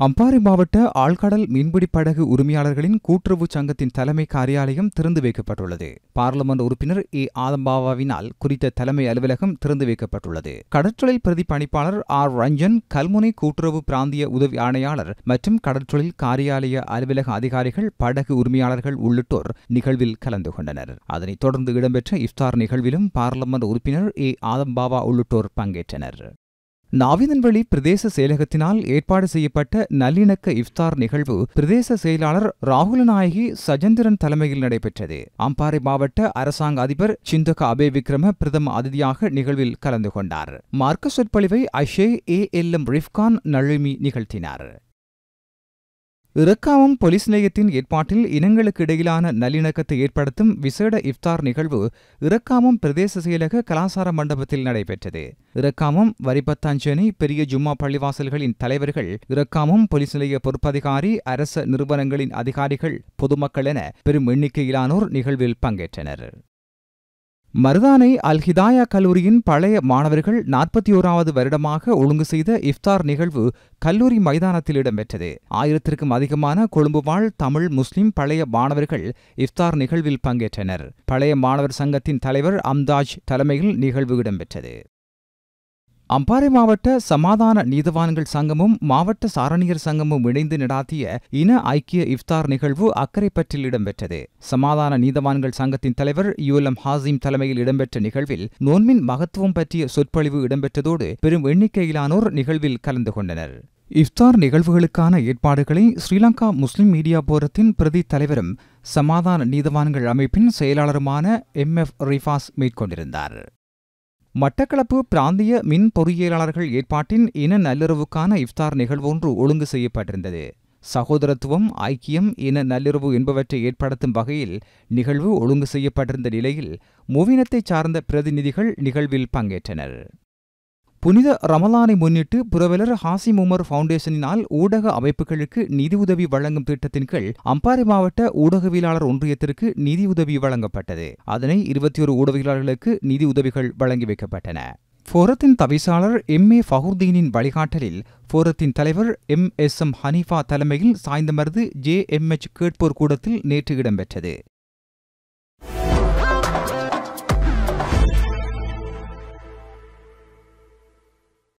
அம்பாறை மாவட்ட ஆழ்கடல் மீன்பிடி படகு உரிமையாளர்களின் கூட்டுறவு சங்கத்தின் தலைமை காரியாலயம் திறந்து வைக்கப்பட்டுள்ளது. பாராளுமன்ற உறுப்பினர் ஏ ஆதம்பாவாவினால் குறித்த தலைமை அலுவலகம் திறந்து வைக்கப்பட்டுள்ளது. கடற்றொழில் பிரதி பணிப்பாளர் ஆர் ரஞ்சன், கல்முனை கூட்டுறவு பிராந்திய உதவி ஆணையாளர் மற்றும் கடற்றொழில் காரியாலய அலுவலக அதிகாரிகள், படகு உரிமையாளர்கள் உள்ளிட்டோர் நிகழ்வில் கலந்து கொண்டனர். அதனைத் தொடர்ந்து இடம்பெற்ற இஃப்தார் நிகழ்விலும் பாராளுமன்ற உறுப்பினர் ஏ ஆதம்பாவா உள்ளிட்டோர் பங்கேற்றனர். நாவிதன்வெளி பிரதேச செயலகத்தினால் ஏற்பாடு செய்யப்பட்ட நல்லிணக்க இஃப்தார் நிகழ்வு பிரதேச செயலாளர் ராகுலநாயகி சஜேந்திரன் தலைமையில் நடைபெற்றது. அம்பாறை மாவட்ட அரசாங்க அதிபர் சிந்தக அபேவிக்ரம பிரதம அதிதியாக நிகழ்வில் கலந்து கொண்டார். மார்க்க சொற்பொழிவை அஷே ஏ.எல்.எம். ரிஃப்கான் நழுமி நிகழ்த்தினார். இறக்காமம் போலீஸ் நிலையத்தின் ஏற்பாட்டில் இனங்களுக்கு இடையிலான நல்லிணக்கத்தை ஏற்படுத்தும் விசேட இஃப்தார் நிகழ்வு இறக்காமம் பிரதேச செயலக கலாசார மண்டபத்தில் நடைபெற்றது. இறக்காமம், வரிபத்தாஞ்சேனை, பெரிய ஜும்மா பள்ளிவாசல்களின் தலைவர்கள், இறக்காமம் போலீஸ் நிலைய பொறுப்பதிகாரி, அரச நிறுவனங்களின் அதிகாரிகள், பொதுமக்கள் என பெரும் எண்ணிக்கையிலானோர் நிகழ்வில் பங்கேற்றனர். மருதானை அல் ஹிதாயா கல்லூரியின் பழைய மாணவர்கள் 41வது வருடமாக ஒழுங்கு செய்த இஃப்தார் நிகழ்வு கல்லூரி மைதானத்தில் இடம்பெற்றது. 1000க்கும் அதிகமான கொழும்பு வாழ் தமிழ் முஸ்லிம் பழைய மாணவர்கள் இஃப்தார் நிகழ்வில் பங்கேற்றனர். பழைய மாணவர் சங்கத்தின் தலைவர் அம்தாஜ் தலைமையில் நிகழ்வு இடம்பெற்றது. அம்பாறை மாவட்ட சமாதான நீதவான்கள் சங்கமும் மாவட்ட சாரணியர் சங்கமும் இணைந்து நடாத்திய இன ஐக்கிய இஃப்தார் நிகழ்வு அக்கரைப்பற்றில் இடம்பெற்றது. சமாதான நீதவான்கள் சங்கத்தின் தலைவர் யூஎல்எம் ஹாசிம் தலைமையில் இடம்பெற்ற நிகழ்வில் நோன்பின் மகத்துவம் பற்றிய சொற்பொழிவு இடம்பெற்றதோடு பெரும் எண்ணிக்கையிலானோர் நிகழ்வில் கலந்து கொண்டனர். இஃப்தார் நிகழ்வுகளுக்கான ஏற்பாடுகளை ஸ்ரீலங்கா முஸ்லிம் மீடியா போரத்தின் பிரதி தலைவரும் சமாதான நீதவான்கள் அமைப்பின் செயலாளருமான எம்.எஃப். ரிஃபாஸ் மேற்கொண்டிருந்தார். மட்டக்களப்பு பிராந்திய மின் பொறியியலாளர்கள் ஏற்பாட்டின் இன நல்லுறவுக்கான இஃப்தார் நிகழ்வொன்று ஒழுங்கு செய்யப்பட்டிருந்தது. சகோதரத்துவம், ஐக்கியம், இன நல்லுறவு என்பவற்றை ஏற்படுத்தும் வகையில் நிகழ்வு ஒழுங்கு செய்யப்பட்டிருந்த நிலையில் மூவினத்தைச் சார்ந்த பிரதிநிதிகள் நிகழ்வில் பங்கேற்றனர். புனித ரமலானை முன்னிட்டு புரவலர் ஹாசிம் உமர் ஃபவுண்டேஷனினால் ஊடக அமைப்புகளுக்கு நிதியுதவி வழங்கும் திட்டத்தின் கீழ் அம்பாறை மாவட்ட ஊடகவியலாளர் ஒன்றியத்திற்கு நிதியுதவி வழங்கப்பட்டது. அதனை 21 ஊடகவியலாளர்களுக்கு நிதியுதவிகள் வழங்கி வைக்கப்பட்டன. ஃபோரத்தின் தவிசாளர் எம்.ஏ. ஃபஹுர்தீனின் வழிகாட்டலில் ஃபோரத்தின் தலைவர் எம்.எஸ்.எம். ஹனீஃபா தலைமையில் சாய்ந்தமருது ஜே.எம்.எச். கேட்போர் கூடத்தில் நேற்று இடம்பெற்றது.